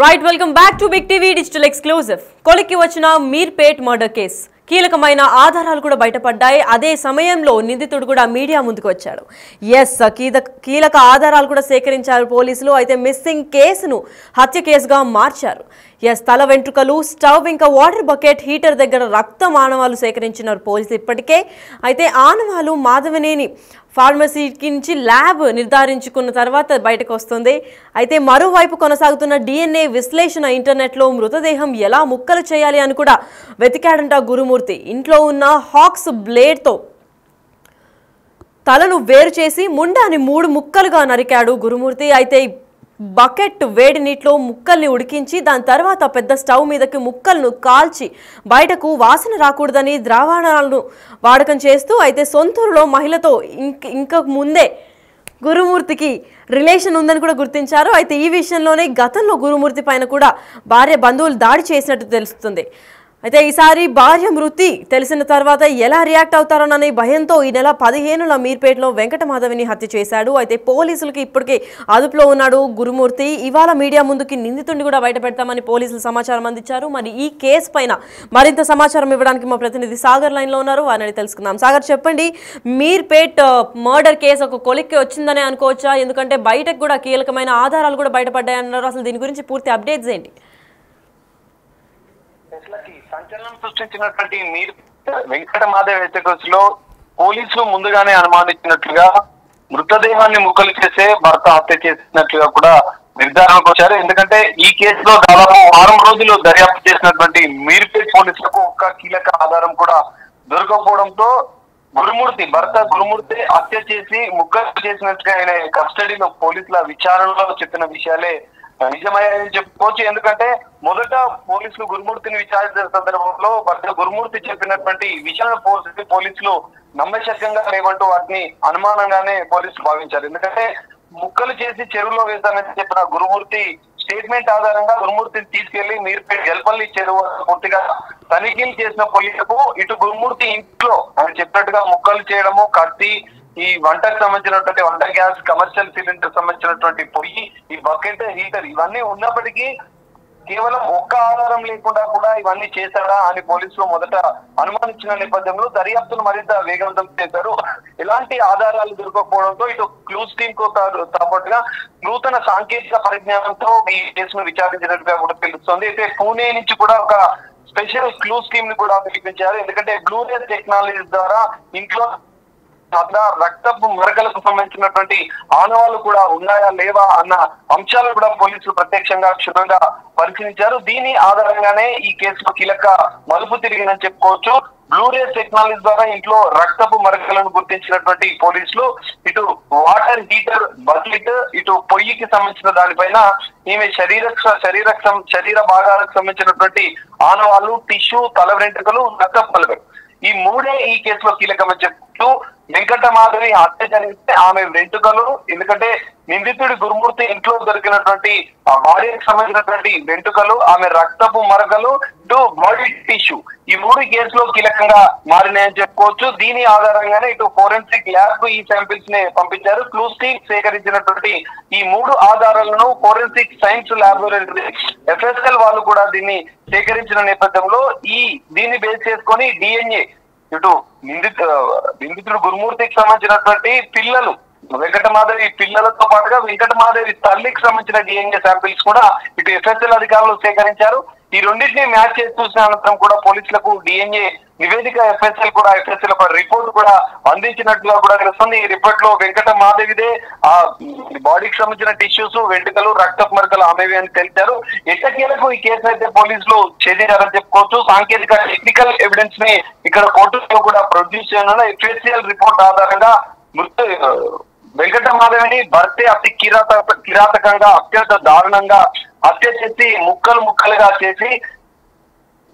Right welcome back to big TV digital exclusive. కొలిక్కి వచ్చిన Meerpet murder case కీలకమైన ఆధారాలు కూడా బయటపడ్డాయి. అదే సమయంలో నిందితుడు కూడా మీడియా ముందుకు వచ్చాడు. కీలక ఆధారాలు కూడా సేకరించారు పోలీసులు. అయితే మిస్సింగ్ కేసును హత్య కేసుగా మార్చారు. తల వెంట్రుకలు, స్టవ్, ఇంకా వాటర్ బకెట్, హీటర్ దగ్గర రక్తం ఆనవాలు సేకరించినారు పోలీసులు ఇప్పటికే. అయితే ఆనవాలు మాధవనేని ఫార్మసీకి నుంచి ల్యాబ్ నిర్ధారించుకున్న తర్వాత బయటకు వస్తుంది. అయితే మరోవైపు కొనసాగుతున్న DNA విశ్లేషణ, ఇంటర్నెట్లో మృతదేహం ఎలా ముక్కలు చేయాలి అని కూడా వెతికాడంట గురుమూర్తి. ఇంట్లో ఉన్న హాక్స్ బ్లేడ్తో తలను వేరు చేసి ముండాని 3 ముక్కలుగా నరికాడు గురుమూర్తి. అయితే బకెట్ వేడి నీటిలో ముక్కల్ని ఉడికించి దాని తర్వాత పెద్ద స్టవ్ మీదకి ముక్కలను కాల్చి బయటకు వాసన రాకూడదని ద్రావణాలను వాడకం చేస్తూ అయితే సొంతూరులో మహిళతో ఇంక ముందే గురుమూర్తికి రిలేషన్ ఉందని కూడా గుర్తించారు. అయితే ఈ విషయంలోనే గతంలో గురుమూర్తి పైన కూడా భార్య బంధువులు దాడి చేసినట్టు తెలుస్తుంది. అయితే ఈసారి భార్య మృతి తెలిసిన తర్వాత ఎలా రియాక్ట్ అవుతారోననే భయంతో ఈ నెల 15న మీర్పేటలో వెంకటమాధవిని హత్య చేశాడు. అయితే పోలీసులకి ఇప్పటికే అదుపులో ఉన్నాడు గురుమూర్తి. ఇవాళ మీడియా ముందుకి నిందితుడిని కూడా బయట పెడతామని పోలీసులు సమాచారం అందించారు. మరి ఈ కేసు పైన మరింత సమాచారం ఇవ్వడానికి మా ప్రతినిధి సాగర్ లైన్లో ఉన్నారు. వారిని తెలుసుకుందాం. సాగర్, చెప్పండి, మీర్పేట్ మర్డర్ కేసు ఒక కొలిక్కి వచ్చిందనే అనుకోవచ్చా? ఎందుకంటే బయటకు కూడా కీలకమైన ఆధారాలు కూడా బయటపడ్డాయన్నారు. అసలు దీని గురించి పూర్తి అప్డేట్స్ ఏంటి? సంచలనం సృష్టించినటువంటి వెంకటమాధవ్ హత్య కేసులో పోలీసులు ముందుగానే అనుమానించినట్లుగా మృతదేహాన్ని ముక్కలు చేసే భర్త హత్య చేసినట్లుగా కూడా నిర్ధారణకు వచ్చారు. ఎందుకంటే ఈ కేసులో దాదాపు 6 రోజులు దర్యాప్తు చేసినటువంటి మీర్పేట్ పోలీసులకు ఒక్క కీలక ఆధారం కూడా దొరకకపోవడంతో భర్త గురుమూర్తి హత్య చేసి ముక్కలు చేసినట్టుగా ఆయన కస్టడీలో పోలీసుల విచారణలో చెప్పిన విషయాలే నిజమయ్యాయని చెప్పుకోవచ్చు. ఎందుకంటే మొదట పోలీసులు గురుమూర్తిని విచారించిన సందర్భంలో భర్త గురుమూర్తి చెప్పినటువంటి విషయాలను పోలీసులు నమ్మశక్యంగా లేవంటూ వాటిని అనుమానంగానే పోలీసులు భావించారు. ఎందుకంటే ముక్కలు చేసి చెరువులో వేశానని చెప్పిన గురుమూర్తి స్టేట్మెంట్ ఆధారంగా గురుమూర్తిని తీసుకెళ్లి మీర్పేట్ జల్పల్లి చెరువు పూర్తిగా తనిఖీలు చేసిన పోలీసులకు ఇటు గురుమూర్తి ఇంట్లో ఆయన చెప్పినట్టుగా ముక్కలు చేయడము, కత్తి, ఈ వంటకు సంబంధించినటువంటి వంట గ్యాస్, కమర్షియల్ సిలిండర్ సంబంధించినటువంటి పొయ్యి, ఈ బకెట్, హీటర్ ఇవన్నీ ఉన్నప్పటికీ కేవలం ఒక్క ఆధారం లేకుండా కూడా ఇవన్నీ చేశాడా అని పోలీసులు మొదట అనుమానించిన నేపథ్యంలో దర్యాప్తును మరింత వేగవంతం చేశారు. ఎలాంటి ఆధారాలు దొరకకపోవడంతో ఇటు క్లూస్ టీమ్ కు పాటుగా నూతన సాంకేతిక పరిజ్ఞానంతో ఈ కేసును విచారించినట్టుగా కూడా తెలుస్తోంది. అయితే పూణే నుంచి కూడా ఒక స్పెషల్ క్లూస్ టీమ్ ని కూడా పిలిపించారు. ఎందుకంటే బ్లూరే టెక్నాలజీ ద్వారా ఇంట్లో రక్తపు మరకలకు సంబంధించినటువంటి ఆనవాళ్లు కూడా ఉన్నాయా లేవా అన్న అంశాలు కూడా పోలీసులు ప్రత్యక్షంగా క్షుణ్ణంగా పరిశీలించారు. దీని ఆధారంగానే ఈ కేసులో కీలక మలుపు తిరిగిందని చెప్పుకోవచ్చు. బ్లూరే టెక్నాలజీ ద్వారా ఇంట్లో రక్తపు మరకలను గుర్తించినటువంటి పోలీసులు ఇటు వాటర్ హీటర్, బకెట్, ఇటు పొయ్యికి సంబంధించిన దానిపైన ఈమె శరీర భాగాలకు సంబంధించినటువంటి ఆనవాళ్లు, టిష్యూ, తల వెంట్రుకలు, రక్తపు మరకలు ఈ 3 ఈ కేసులో కీలకమని చెప్తూ వెంకటమాధవి హత్య జరిగితే ఆమె వెంట్రుకలు, ఎందుకంటే నిందితుడి గురుమూర్తి ఇంట్లో దొరికినటువంటి బాడీకి సంబంధించినటువంటి వెంట్రుకలు, ఆమె రక్తపు మరకలు, ఇటు బాడీ టిష్యూ ఈ 3 కేసులో కీలకంగా మారినాయని చెప్పుకోవచ్చు. దీని ఆధారంగానే ఇటు ఫోరెన్సిక్ ల్యాబ్ కు ఈ శాంపిల్స్ ని పంపించారు. క్లూస్ టీమ్ సేకరించినటువంటి ఈ 3 ఆధారాలను ఫోరెన్సిక్ సైన్స్ ల్యాబొరేటరీ FSL వాళ్ళు కూడా దీన్ని సేకరించిన నేపథ్యంలో దీన్ని బేస్ చేసుకొని DNA ఇటు నిందితుడు గురుమూర్తికి సంబంధించినటువంటి పిల్లలు, వెంకటమాధవి పిల్లలతో పాటుగా వెంకటమాధవి తల్లికి సంబంధించిన DNA శాంపిల్స్ కూడా ఇటు FSL అధికారులు సేకరించారు. ఈ రెండింటిని మ్యాచ్ చేసి చూసిన అనంతరం కూడా పోలీసులకు DNA నివేదిక FSL ఒక రిపోర్ట్ కూడా అందించినట్లుగా కూడా తెలుస్తుంది. ఈ రిపోర్ట్ లో వెంకటమాధవిదే ఆ బాడీకి సంబంధించిన టిష్యూస్, వెంట్రుకలు, రక్తపు మరకలు ఆమెవి అని తెలిపారు. ఎట్టకేలకు ఈ కేసు అయితే పోలీసులు ఛేదించారని చెప్పుకోవచ్చు. సాంకేతిక టెక్నికల్ ఎవిడెన్స్ ని ఇక్కడ కోర్టులో కూడా ప్రొడ్యూస్ చేయనున్న FSL రిపోర్ట్ ఆధారంగా వెంకటమాధవిని భర్తే అతి కిరాతకంగా, అత్యంత దారుణంగా హత్య చేసి ముక్కలుగా చేసి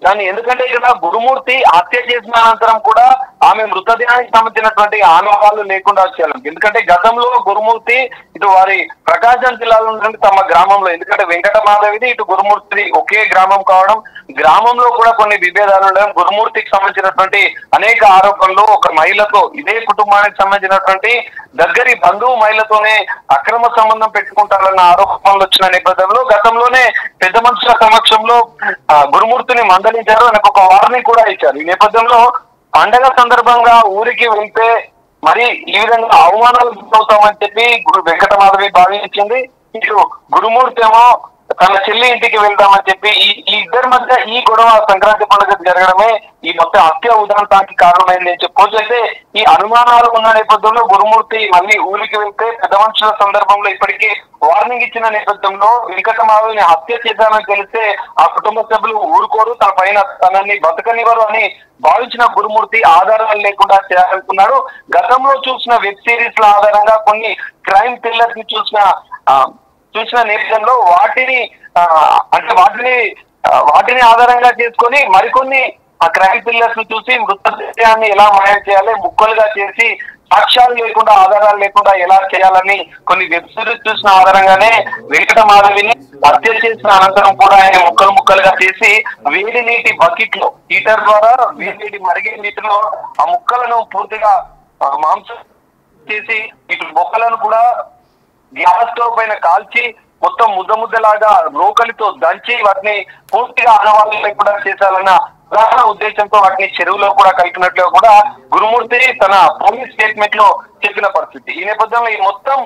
దాన్ని, ఎందుకంటే ఇక్కడ గురుమూర్తి హత్య చేసిన అనంతరం కూడా ఆమె మృతదేహానికి సంబంధించినటువంటి ఆనవాళ్ళు లేకుండా చేయాలి. ఎందుకంటే గతంలో గురుమూర్తి ఇటు వారి ప్రకాశం జిల్లాలో ఉన్నటువంటి తమ గ్రామంలో, ఎందుకంటే వెంకటమాధవిది ఇటు గురుమూర్తిది ఒకే గ్రామం కావడం, గ్రామంలో కూడా కొన్ని విభేదాలు ఉండడం, గురుమూర్తికి సంబంధించినటువంటి అనేక ఆరోపణలు, ఒక మహిళతో ఇదే కుటుంబానికి సంబంధించినటువంటి దగ్గరి బంధువు మహిళతోనే అక్రమ సంబంధం పెట్టుకుంటారన్న ఆరోపణలు వచ్చిన నేపథ్యంలో గతంలోనే పెద్ద మనుషుల సమక్షంలో గురుమూర్తిని మందలించారు, ఆయనకు ఒక వార్నింగ్ కూడా ఇచ్చారు. ఈ నేపథ్యంలో పండగ సందర్భంగా ఊరికి వెళ్తే మరి ఈ విధంగా అవమానాలు గురవుతామని చెప్పి వెంకటమాధవి భావించింది. ఇటు గురుమూర్తి ఏమో తన చెల్లి ఇంటికి వెళ్దామని చెప్పి ఈ ఇద్దరి మధ్య ఈ గొడవ సంక్రాంతి పండుగ జరగడమే ఈ మొత్తం హత్య ఉదంతానికి కారణమైంది అని చెప్పుకోవచ్చు. అయితే ఈ అనుమానాలు ఉన్న నేపథ్యంలో గురుమూర్తి మళ్ళీ ఊరికి వెళ్తే పెద్ద మనుషుల సందర్భంలో ఇప్పటికీ వార్నింగ్ ఇచ్చిన నేపథ్యంలో వెంకటమాధవిని హత్య చేశామని తెలిస్తే ఆ కుటుంబ సభ్యులు ఊరుకోరు, తన పైన తనని బతకనివ్వరు అని భావించిన గురుమూర్తి ఆధారాలు లేకుండా చేయాలనుకున్నాడు. గతంలో చూసిన వెబ్ సిరీస్ ల ఆధారంగా కొన్ని క్రైమ్ థ్రిల్లర్స్ ని చూసిన నేపథ్యంలో వాటిని ఆధారంగా చేసుకొని మరికొన్ని ఆ క్రైమ్ థ్రిల్లర్స్ ని చూసి మృతదేహాన్ని ఎలా మాయం చేయాలి, ముక్కలుగా చేసి సాక్ష్యాలు లేకుండా ఆధారాలు లేకుండా ఎలా చేయాలని కొన్ని వెబ్ సిరీస్ చూసిన ఆధారంగానే వెంకటమాధవిని హత్య చేసిన అనంతరం కూడా ఆయన ముక్కలుగా చేసి వేడి నీటి బకెట్ లో హీటర్ ద్వారా వేడి మరిగే నీటిలో ఆ ముక్కలను పూర్తిగా మాంసం చేసి ఇటు బొక్కలను కూడా గ్యాస్ స్టవ్ పైన కాల్చి మొత్తం ముద్దలాగా రోకలితో దంచి వాటిని పూర్తిగా ఆనవాళ్ళు లేకుండా చేశాలన్న ప్రధాన ఉద్దేశంతో వాటిని చెరువులో కూడా కలిపినట్లుగా కూడా గురుమూర్తి తన పోలీస్ స్టేట్మెంట్ లో చెప్పిన పరిస్థితి. ఈ నేపథ్యంలో ఈ మొత్తం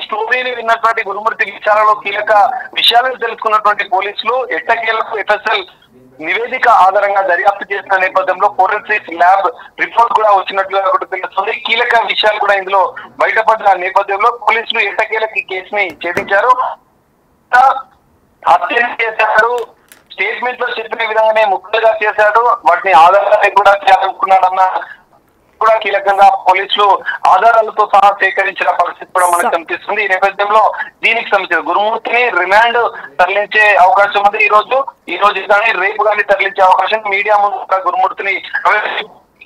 స్టోరీని విన్నటువంటి గురుమూర్తి విచారణలో కీలక విషయాలను తెలుసుకున్నటువంటి పోలీసులు ఎట్టకేలకు ఎఫ్ఎస్ఎల్ నివేదిక ఆధారంగా దర్యాప్తు చేసిన నేపథ్యంలో ఫోరెన్సిక్ ల్యాబ్ రిపోర్ట్ కూడా వచ్చినట్లుగా కూడా తెలుస్తుంది. కీలక విషయాలు కూడా ఇందులో బయటపడిన నేపథ్యంలో పోలీసులు ఎట్టకేలకు ఈ కేసుని ఛేదించారు. హత్య చేశాడు, స్టేట్మెంట్ లో చెప్పిన విధంగానే ముక్కలుగా చేశాడు, వాటిని ఆధారాలు కూడా చేయాలనుకున్నాడన్న కూడా కీలకంగా పోలీసులు ఆధారాలతో సహా సేకరించిన పరిస్థితి కూడా మనకు కనిపిస్తుంది. ఈ నేపథ్యంలో దీనికి సంబంధించిన గురుమూర్తిని రిమాండ్ తరలించే అవకాశం ఉంది. ఈ రోజు కానీ రేపు కానీ తరలించే అవకాశం, మీడియా ముందు కూడా గురుమూర్తిని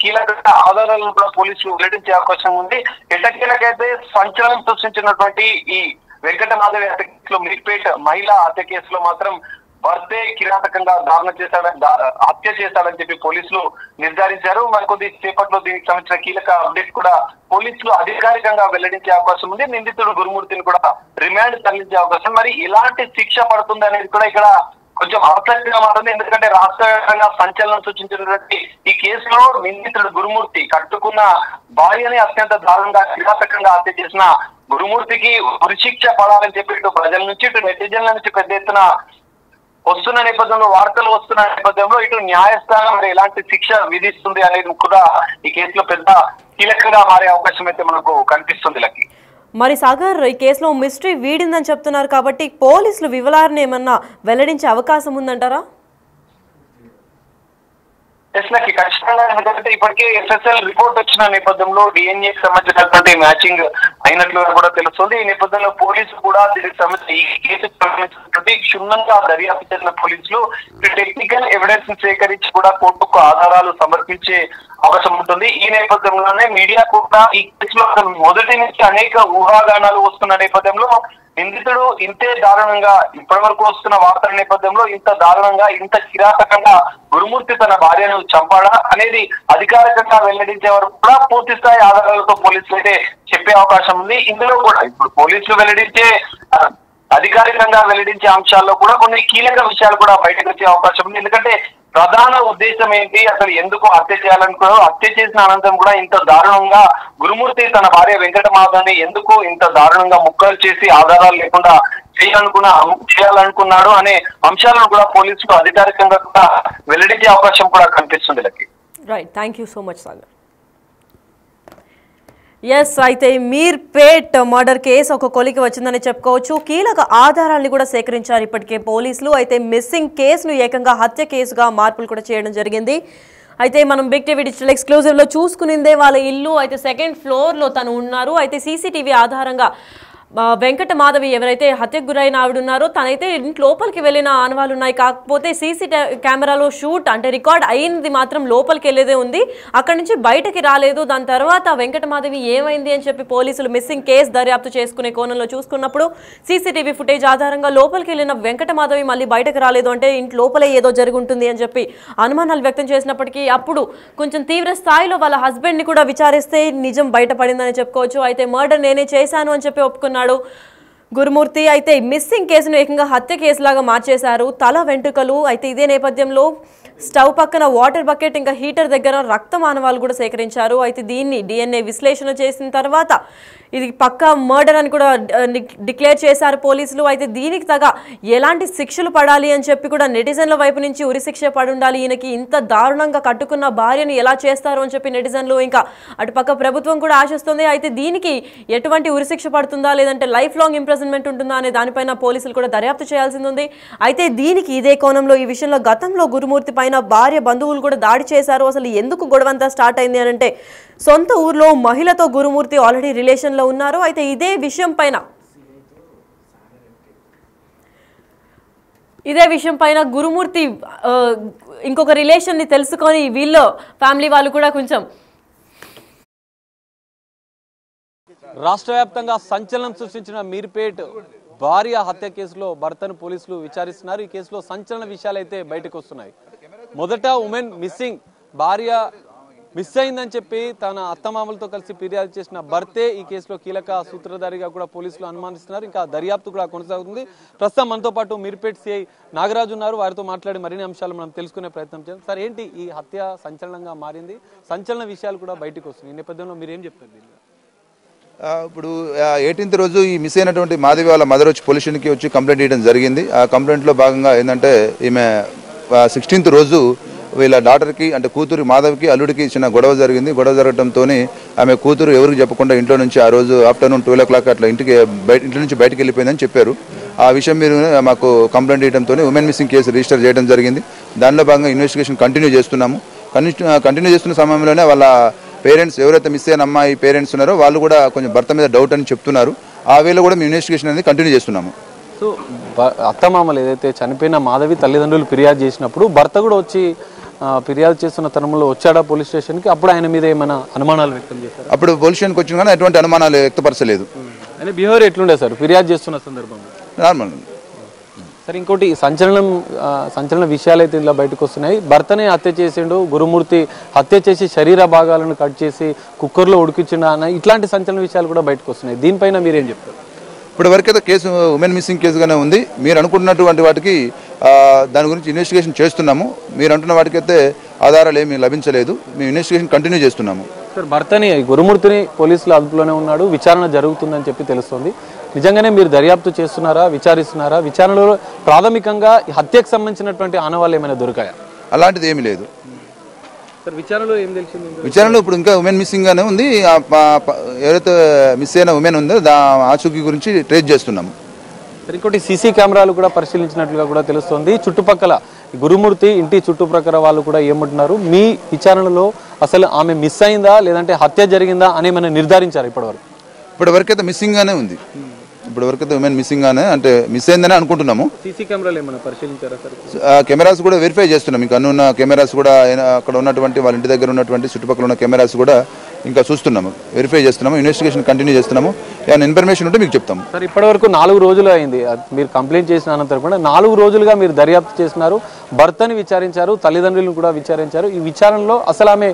కీలక ఆధారాలను కూడా పోలీసులు వెల్లడించే అవకాశం ఉంది. ఎట్టకేలకైతే సంచలనం సృష్టించినటువంటి ఈ వెంకటమాధవి హత్య కేసులో మీర్పేట్ మహిళా హత్య కేసులో మాత్రం భర్తే కిరాతకంగా హత్య చేశాడని చెప్పి పోలీసులు నిర్ధారించారు. మరికొద్ది సేపట్లో దీనికి సంబంధించిన కీలక అప్డేట్ కూడా పోలీసులు అధికారికంగా వెల్లడించే అవకాశం ఉంది. నిందితుడు గురుమూర్తిని కూడా రిమాండ్ తరలించే అవకాశం. మరి ఎలాంటి శిక్ష పడుతుంది అనేది కూడా ఇక్కడ కొంచెం ఆసక్తిగా మారింది. ఎందుకంటే రాష్ట్ర వ్యాప్తంగా సంచలనం సూచించినటువంటి ఈ కేసులో నిందితుడు గురుమూర్తి కట్టుకున్న భార్యని అత్యంత దారుణంగా కిరాతకంగా హత్య చేసిన గురుమూర్తికి ఉరిశిక్ష పడాలని చెప్పి ఇటు ప్రజల నుంచి ఇటు నెటిజన్ల నుంచి పెద్ద ఎత్తున వస్తున్న నేపథ్యంలో, వార్తలు వస్తున్న నేపథ్యంలో ఇటు న్యాయస్థానం మరి ఎలాంటి శిక్ష విధిస్తుంది అనేది కూడా ఈ కేసులో పెద్ద కీలకంగా మారే అవకాశం అయితే మనకు కనిపిస్తుంది. లక్కి మరి సాగర్, ఈ కేసులో మిస్టరీ వీడిందని చెప్తున్నారు కాబట్టి పోలీసులు వివరాలను ఏమన్నా వెల్లడించే అవకాశం ఉందంటారా? లక్కి ఖచ్చితంగా, ఎందుకంటే ఇప్పటికే ఎఫ్ఎస్ఎల్ రిపోర్ట్ వచ్చిన నేపథ్యంలో డిఎన్ఏకి సంబంధించినటువంటి మ్యాచింగ్ అయినట్లుగా కూడా తెలుస్తుంది. ఈ నేపథ్యంలో పోలీసులు కూడా దీనికి సంబంధించి ఈ కేసుకు సంబంధించినటువంటి క్షుణ్ణంగా దర్యాప్తు చేసిన పోలీసులు టెక్నికల్ ఎవిడెన్స్ సేకరించి కూడా కోర్టుకు ఆధారాలు సమర్పించే అవకాశం ఉంటుంది. ఈ నేపథ్యంలోనే మీడియా కూడా ఈ కేసులో మొదటి నుంచి అనేక ఊహాగానాలు వస్తున్న నేపథ్యంలో నిందితుడు ఇంతే దారుణంగా ఇప్పటి వరకు వస్తున్న వార్తల నేపథ్యంలో ఇంత దారుణంగా ఇంత కిరాతకంగా గురుమూర్తి తన భార్యను చంపాడా అనేది అధికారికంగా వెల్లడించే వరకు కూడా పూర్తి స్థాయి ఆధారాలతో పోలీసులు అయితే చెప్పే అవకాశం ఉంది. ఇందులో కూడా ఇప్పుడు పోలీసులు అధికారికంగా వెల్లడించే అంశాల్లో కూడా కొన్ని కీలక విషయాలు కూడా బయటకు వచ్చే అవకాశం ఉంది. ఎందుకంటే ప్రధాన ఉద్దేశం ఏంటి, అసలు ఎందుకు హత్య చేయాలనుకున్నారో, హత్య చేసిన అనంతరం కూడా ఇంత దారుణంగా గురుమూర్తి తన భార్య వెంకటమాధవిని ఎందుకు ఇంత దారుణంగా ముక్కలు చేసి ఆధారాలు లేకుండా చేయాలనుకున్నాడు అనే అంశాలను కూడా పోలీసులు అధికారికంగా కూడా వెల్లడించే అవకాశం కూడా కనిపిస్తుంది. Lucky right, thank you so much Sagar. Yes, అయితే మీర్పేట్ మర్డర్ కేసు ఒక కొలికి వచ్చిందని చెప్పుకోవచ్చు. కీలక ఆధారాలను కూడా సేకరించారు ఇప్పటికే పోలీసులు. అయితే మిస్సింగ్ కేసును ఏకంగా హత్య కేసుగా మార్పులు కూడా చేయడం జరిగింది. అయితే మనం బిగ్ టీవీ డిజిటల్ ఎక్స్క్లూజివ్లో చూసుకునిందే వాళ్ళ ఇల్లు. అయితే సెకండ్ ఫ్లోర్లో తను ఉన్నారు. అయితే సీసీటీవీ ఆధారంగా వెంకట మాధవి ఎవరైతే హత్యకు గురైన ఆవిడున్నారో తనైతే ఇంటి లోపలికి వెళ్ళిన ఆనవాళ్ళు ఉన్నాయి. కాకపోతే సీసీ కెమెరాలో షూట్ అంటే రికార్డ్ అయింది మాత్రం లోపలికి వెళ్ళేదే ఉంది, అక్కడి నుంచి బయటకి రాలేదు. దాని తర్వాత వెంకట మాధవి ఏమైంది అని చెప్పి పోలీసులు మిస్సింగ్ కేసు దర్యాప్తు చేసుకునే కోణంలో చూసుకున్నప్పుడు సీసీటీవీ ఫుటేజ్ ఆధారంగా లోపలికి వెళ్ళిన వెంకట మాధవి మళ్ళీ బయటకు రాలేదు అంటే ఇంటి లోపలే ఏదో జరుగుంటుంది అని చెప్పి అనుమానాలు వ్యక్తం చేసినప్పటికీ అప్పుడు కొంచెం తీవ్ర స్థాయిలో వాళ్ళ హస్బెండ్ని కూడా విచారిస్తే నిజం బయటపడిందని చెప్పుకోవచ్చు. అయితే మర్డర్ నేనే చేశాను అని చెప్పి ఒప్పుకున్నాడు గురుమూర్తి. అయితే మిస్సింగ్ కేసును ఏకంగా హత్య కేసులాగా మార్చేశారు. తల వెంట్రుకలు అయితే ఇదే నేపథ్యంలో స్టవ్ పక్కన వాటర్ బకెట్ ఇంకా హీటర్ దగ్గర రక్త ఆనవాళ్ళు కూడా సేకరించారు. అయితే దీన్ని DNA విశ్లేషణ చేసిన తర్వాత ఇది పక్కా మర్డర్ అని కూడా డిక్లేర్ చేశారు పోలీసులు. అయితే దీనికి తగ్గ ఎలాంటి శిక్షలు పడాలి అని చెప్పి కూడా నెటిజన్ల వైపు నుంచి ఉరిశిక్ష పడి ఉండాలి, ఈయనకి ఇంత దారుణంగా కట్టుకున్న భార్యను ఎలా చేస్తారు అని చెప్పి నెటిజన్లు ఇంకా అటుపక్క ప్రభుత్వం కూడా ఆశిస్తుంది. అయితే దీనికి ఎటువంటి ఉరిశిక్ష పడుతుందా లేదంటే లైఫ్ లాంగ్ ఇంప్రిజన్మెంట్ ఉంటుందా అనే దానిపైన పోలీసులు కూడా దర్యాప్తు చేయాల్సింది ఉంది. అయితే దీనికి ఇదే కోణంలో ఈ విషయంలో గతంలో గురుమూర్తి పైన భార్య బంధువులు కూడా దాడి చేశారు. అసలు ఎందుకు గొడవంతా స్టార్ట్ అయింది అని అంటే సొంత ఊర్లో మహిళతో గురుమూర్తి ఆల్రెడీ రిలేషన్లో ఉన్నారు. అయితే ఇదే విషయం పైన గురుమూర్తి ఇంకొక రిలేషన్ని తెలుసుకొని వీళ్ళు ఫ్యామిలీ వాళ్ళు కూడా కొంచెం రాష్ట్ర వ్యాప్తంగా సంచలనం సృష్టించిన మీర్పేట్ భార్య హత్య కేసులో భర్తను పోలీసులు విచారిస్తున్నారు. ఈ కేసులో సంచలన విషయాలైతే బయటకు వస్తున్నాయి. మొదట ఉమెన్ మిస్సింగ్, భార్య మిస్ అయిందని చెప్పి తన అత్తమామలతో కలిసి ఫిర్యాదు చేసిన భర్తే ఈ కేసులో కీలక సూత్రధారిగా కూడా పోలీసులు అనుమానిస్తున్నారు. ఇంకా దర్యాప్తు కూడా కొనసాగుతుంది. ప్రస్తుతం మనతో పాటు మీర్పేట్ సిఐ నాగరాజు ఉన్నారు. వారితో మాట్లాడి మరిన్ని అంశాలు మనం తెలుసుకునే ప్రయత్నం చేద్దాం. సార్, ఏంటి ఈ హత్య సంచలనంగా మారింది, సంచలన విషయాలు కూడా బయటకు వస్తున్నాయి, ఈ నేపథ్యంలో మీరు ఏం చెప్తారు? ఇప్పుడు 18th రోజు ఈ మిస్ అయినటువంటి మాధవి వాళ్ళ మదర్ వచ్చి పోలీస్ స్టేషన్కి వచ్చి కంప్లైంట్ చేయడం జరిగింది. ఆ కంప్లైంట్లో భాగంగా ఏంటంటే ఈమె 16th రోజు వీళ్ళ డాటర్కి అంటే కూతురు మాధవికి అల్లుడికి చిన్న గొడవ జరిగింది. గొడవ జరగడంతో ఆమె కూతురు ఎవరికి చెప్పకుండా ఇంట్లో నుంచి ఆ రోజు ఆఫ్టర్నూన్ 12 o'clock అట్లా ఇంట్లో నుంచి బయటకు వెళ్ళిపోయిందని చెప్పారు. ఆ విషయం మీరు మాకు కంప్లైంట్ చేయడంతో ఉమెన్ మిస్సింగ్ కేసు రిజిస్టర్ చేయడం జరిగింది. దానిలో భాగంగా ఇన్వెస్టిగేషన్ కంటిన్యూ చేస్తున్నాము. కంటిన్యూ చేస్తున్న సమయంలోనే వాళ్ళ పేరెంట్స్ ఎవరైతే మిస్ అయిన అమ్మాయి పేరెంట్స్ ఉన్నారో వాళ్ళు కూడా కొంచెం భర్త మీద డౌట్ అని చెప్తున్నారు. ఆ వేళ కూడా మేము ఇన్వెస్టిగేషన్ అనేది కంటిన్యూ చేస్తున్నాము. సో అత్తమామలు ఏదైతే చనిపోయిన మాధవి తల్లిదండ్రులు ఫిర్యాదు చేసినప్పుడు భర్త కూడా వచ్చి ఫిర్యాదు చేస్తున్న తరుణంలో వచ్చాడా పోలీస్ స్టేషన్కి? అప్పుడు ఆయన మీద ఏమైనా అనుమానాలు వ్యక్తం చేశారు? అప్పుడు పోలీస్ స్టేషన్కి వచ్చిన కానీ ఎటువంటి అనుమానాలు వ్యక్తపరచలేదు. ఆయన బిహేవియర్ ఎట్లుండే సార్ ఫిర్యాదు చేస్తున్న సందర్భంలో? నార్మల్. సరే, ఇంకోటి సంచలన విషయాలు అయితే ఇలా బయటకు వస్తున్నాయి. భర్తనే హత్య చేసిండు గురుమూర్తి, హత్య చేసి శరీర భాగాలను కట్ చేసి కుక్కర్లో ఉడికించిండు అన్న ఇట్లాంటి సంచలన విషయాలు కూడా బయటకు వస్తున్నాయి. దీనిపైన మీరేం చెప్తారు? ఇప్పటి వరకైతే కేసు ఉమెన్ మిస్సింగ్ కేసుగానే ఉంది. మీరు అనుకుంటున్నటువంటి వాటికి దాని గురించి ఇన్వెస్టిగేషన్ చేస్తున్నాము. మీరు అంటున్న వాటికైతే ఆధారాలు ఏమీ లభించలేదు. మేము ఇన్వెస్టిగేషన్ కంటిన్యూ చేస్తున్నాము. సార్, భర్తని గురుమూర్తిని పోలీసులు అదుపులోనే ఉన్నాడు, విచారణ జరుగుతుందని చెప్పి తెలుస్తోంది. నిజంగానే మీరు దర్యాప్తు చేస్తున్నారా, విచారిస్తున్నారా? విచారణలో ప్రాథమికంగా హత్యకు సంబంధించినటువంటి ఆనవాళ్ళు ఏమైనా దొరికాయా? అలాంటిది ఏమీ లేదు. సార్, విచారణలో ఏం తెలిసింది? విచారణలో ఇప్పుడు ఇంకా ఉమెన్ మిస్సింగ్ గానే ఉంది. ఎవరైతే మిస్ అయిన ఉమెన్ ఉందో ఆచూకీ గురించి ట్రేస్ చేస్తున్నాము. సరే, ఇంకోటి సీసీ కెమెరాలు కూడా పరిశీలించినట్లుగా కూడా తెలుస్తోంది. చుట్టుపక్కల గురుమూర్తి ఇంటి చుట్టుప్రక్కల వాళ్ళు కూడా ఏమంటున్నారు? మీ విచారణలో అసలు ఆమె మిస్ అయిందా లేదంటే హత్య జరిగిందా అని ఏమైనా నిర్ధారించారు ఇప్పటివరకు? ఇప్పటివరకైతే మిస్సింగ్ గానే ఉంది. ఇప్పటివరకైతే ఉమెన్ మిస్సింగ్ గానే అంటే మిస్ అయిందని అనుకుంటున్నాము. సీసీ కెమెరాలు ఏమైనా పరిశీలించారా సార్? కెమెరాస్ కూడా వెరిఫై చేస్తున్నాం. ఇంకా అన్న కెమెరాస్ కూడా అక్కడ ఉన్నటువంటి వాళ్ళ ఇంటి దగ్గర ఉన్నటువంటి చుట్టుపక్కల ఉన్న కెమెరాస్ కూడా ఇంకా చూస్తున్నాము, వెరిఫై చేస్తున్నాము, ఇన్వెస్టిగేషన్ కంటిన్యూ చేస్తున్నాము. ఏమైనా ఇన్ఫర్మేషన్ ఉంటే మీకు చెప్తాము. సార్, ఇప్పటివరకు 4 రోజులు అయింది మీరు కంప్లైంట్ చేసిన అనంతరం కూడా 4 రోజులుగా మీరు దర్యాప్తు చేస్తున్నారు, భర్తని విచారించారు, తల్లిదండ్రులను కూడా విచారించారు. ఈ విచారణలో అసలు ఆమె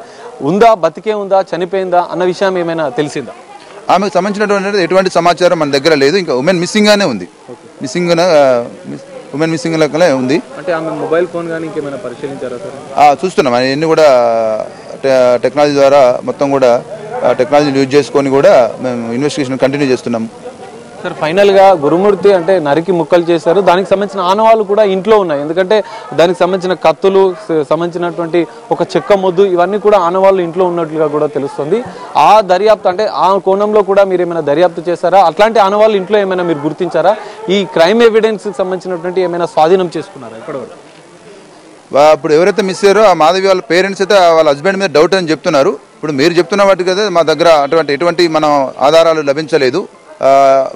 ఉందా, బతికే ఉందా, చనిపోయిందా అన్న విషయం ఏమైనా తెలిసిందా? ఆమెకు సంబంధించినటువంటి ఎటువంటి సమాచారం మన దగ్గర లేదు. ఇంకా ఉమెన్ మిస్సింగ్ గానే ఉంది. ఉమెన్ మిస్సింగ్ లెక్కనే ఉంది. అంటే ఆమె మొబైల్ ఫోన్ కానీ ఇంకేమైనా పరిశీలించారా సార్? చూస్తున్నాం. అన్ని కూడా టెక్నాలజీ ద్వారా మొత్తం కూడా టెక్నాలజీని యూజ్ చేసుకొని కూడా మేము ఇన్వెస్టిగేషన్ కంటిన్యూ చేస్తున్నాము. సార్, ఫైనల్గా గురుమూర్తి అంటే నరికి ముక్కలు చేశారు, దానికి సంబంధించిన ఆనవాళ్ళు కూడా ఇంట్లో ఉన్నాయి. ఎందుకంటే దానికి సంబంధించిన కత్తులు, సంబంధించినటువంటి ఒక చెక్క మొద్దు, ఇవన్నీ కూడా ఆనవాళ్ళు ఇంట్లో ఉన్నట్లుగా కూడా తెలుస్తుంది. ఆ దర్యాప్తు అంటే ఆ కోణంలో కూడా మీరు ఏమైనా దర్యాప్తు చేశారా? అట్లాంటి ఆనవాళ్ళు ఇంట్లో ఏమైనా మీరు గుర్తించారా? ఈ క్రైమ్ ఎవిడెన్స్కి సంబంధించినటువంటి ఏమైనా స్వాధీనం చేసుకున్నారా ఇప్పటివరకు? ఇప్పుడు ఎవరైతే మిస్ అయ్యారో ఆ మాధవి వాళ్ళ పేరెంట్స్ అయితే వాళ్ళ హస్బెండ్ మీద డౌట్ అని చెప్తున్నారు. ఇప్పుడు మీరు చెప్తున్న వాటికి అయితే మా దగ్గర ఎటువంటి మనం ఆధారాలు లభించలేదు.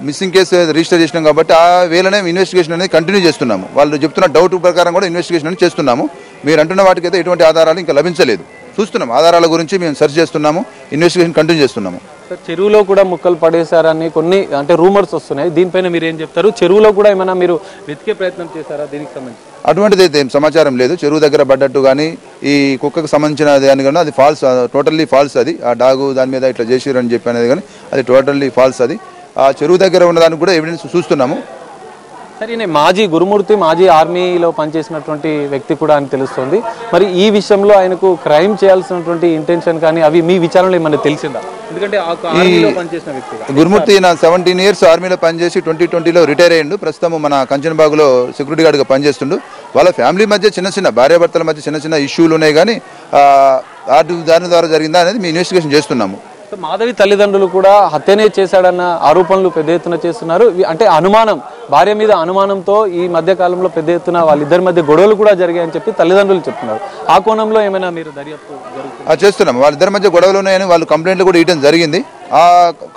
మిస్సింగ్ కేసు రిజిస్టర్ చేసినాం కాబట్టి ఆ వేళనే ఇన్వెస్టిగేషన్ అనేది కంటిన్యూ చేస్తున్నాము. వాళ్ళు చెప్తున్న డౌట్ ప్రకారం కూడా ఇన్వెస్టిగేషన్ అనేది చేస్తున్నాము. మీరు అంటున్న వాటికైతే ఎటువంటి ఆధారాలు ఇంకా లభించలేదు. చూస్తున్నాం, ఆధారాల గురించి మేము సెర్చ్ చేస్తున్నాము, ఇన్వెస్టిగేషన్ కంటిన్యూ చేస్తున్నాము. సార్, చెరువులో కూడా ముక్కలు పడేశారని కొన్ని అంటే రూమర్స్ వస్తున్నాయి. దీనిపైన మీరు ఏం చెప్తారు? చెరువులో కూడా ఏమైనా మీరు వెతికే ప్రయత్నం చేశారా దీనికి సంబంధించి? అటువంటిది అయితే ఏం సమాచారం లేదు. చెరువు దగ్గర పడ్డట్టు కానీ ఈ కుక్కకు సంబంధించిన దాని కానీ అది ఫాల్స్, టోటల్లీ ఫాల్స్. అది ఆ డాగు దాని మీద ఇట్లా చేసిరని చెప్పి అనేది కానీ అది టోటల్లీ ఫాల్స్. అది ఆ చెరువు దగ్గర ఉన్నదానికి కూడా ఎవిడెన్స్ చూస్తున్నాము. సరే, మాజీ గురుమూర్తి మాజీ ఆర్మీలో పనిచేసినటువంటి వ్యక్తి కూడా అని తెలుస్తుంది. మరి ఈ విషయంలో ఆయనకు క్రైమ్ చేయాల్సినటువంటి ఇంటెన్షన్ కానీ అవి మీ విచారణలో ఏమన్నా తెలిసిందా? ఎందుకంటే ఆర్మీలో పనిచేసిన వ్యక్తి గురుమూర్తి నా 17 years ఆర్మీలో పనిచేసి 2020లో రిటైర్ అయ్యిండు. ప్రస్తుతం మన కంచన్బాగులో సెక్యూరిటీ గార్డ్గా పనిచేస్తుండు. వాళ్ళ ఫ్యామిలీ మధ్య చిన్న భార్యాభర్తల మధ్య చిన్న ఇష్యూలు ఉన్నాయి. కానీ దాని ద్వారా జరిగిందా అనేది మీ ఇన్వెస్టిగేషన్ చేస్తున్నాము. మాధవి తల్లిదండ్రులు కూడా హత్యనే చేశాడన్న ఆరోపణలు పెద్ద ఎత్తున చేస్తున్నారు. అంటే అనుమానం, భార్య మీద అనుమానంతో ఈ మధ్య కాలంలో పెద్ద ఎత్తున వాళ్ళిద్దరి మధ్య గొడవలు కూడా జరిగాయని చెప్పి తల్లిదండ్రులు చెప్తున్నారు. ఆ కోణంలో ఏమైనా మీరు దర్యాప్తు చేస్తున్నాం. వాళ్ళిద్దరి మధ్య గొడవలు ఉన్నాయని వాళ్ళు కంప్లైంట్లు కూడా ఇవ్వడం జరిగింది. ఆ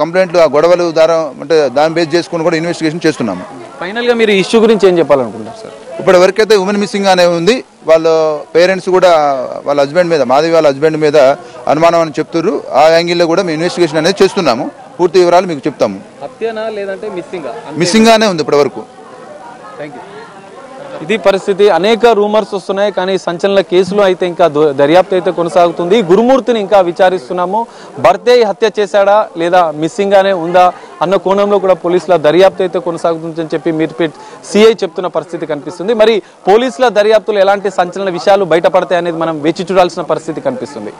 కంప్లైంట్లు ఆ గొడవలు ద్వారా అంటే దాన్ని బేస్ చేసుకుని కూడా ఇన్వెస్టిగేషన్ చేస్తున్నాము. ఫైనల్ గా మీరు ఇష్యూ గురించి ఏం చెప్పాలనుకుంటున్నారు సార్? ఇప్పటి వరకైతే ఉమెన్ మిస్సింగ్ అనే ఉంది. వాళ్ళ పేరెంట్స్ కూడా వాళ్ళ హస్బెండ్ మీద, మాధవి వాళ్ళ హస్బెండ్ మీద అనుమానం అని చెప్తున్నారు. ఆ యాంగిల్లో కూడా మేము ఇన్వెస్టిగేషన్ అనేది చేస్తున్నాము. పూర్తి వివరాలు మీకు చెప్తాము. హత్యనా లేదంటే మిస్సింగ్ గానే ఉంది ఇప్పటి వరకు. Thank you. ఇది పరిస్థితి. అనేక రూమర్స్ వస్తున్నాయి, కానీ సంచలన కేసులో అయితే ఇంకా దర్యాప్తు అయితే కొనసాగుతుంది. గురుమూర్తిని ఇంకా విచారిస్తున్నాము. భర్తే హత్య చేశాడా లేదా మిస్సింగ్ గానే ఉందా అన్న కోణంలో కూడా పోలీసుల దర్యాప్తు అయితే కొనసాగుతుందని చెప్పి మీర్పేట్ సిఐ చెప్తున్న పరిస్థితి కనిపిస్తుంది. మరి పోలీసుల దర్యాప్తులో ఎలాంటి సంచలన విషయాలు బయటపడతాయి అనేది మనం వేచి చూడాల్సిన పరిస్థితి కనిపిస్తుంది.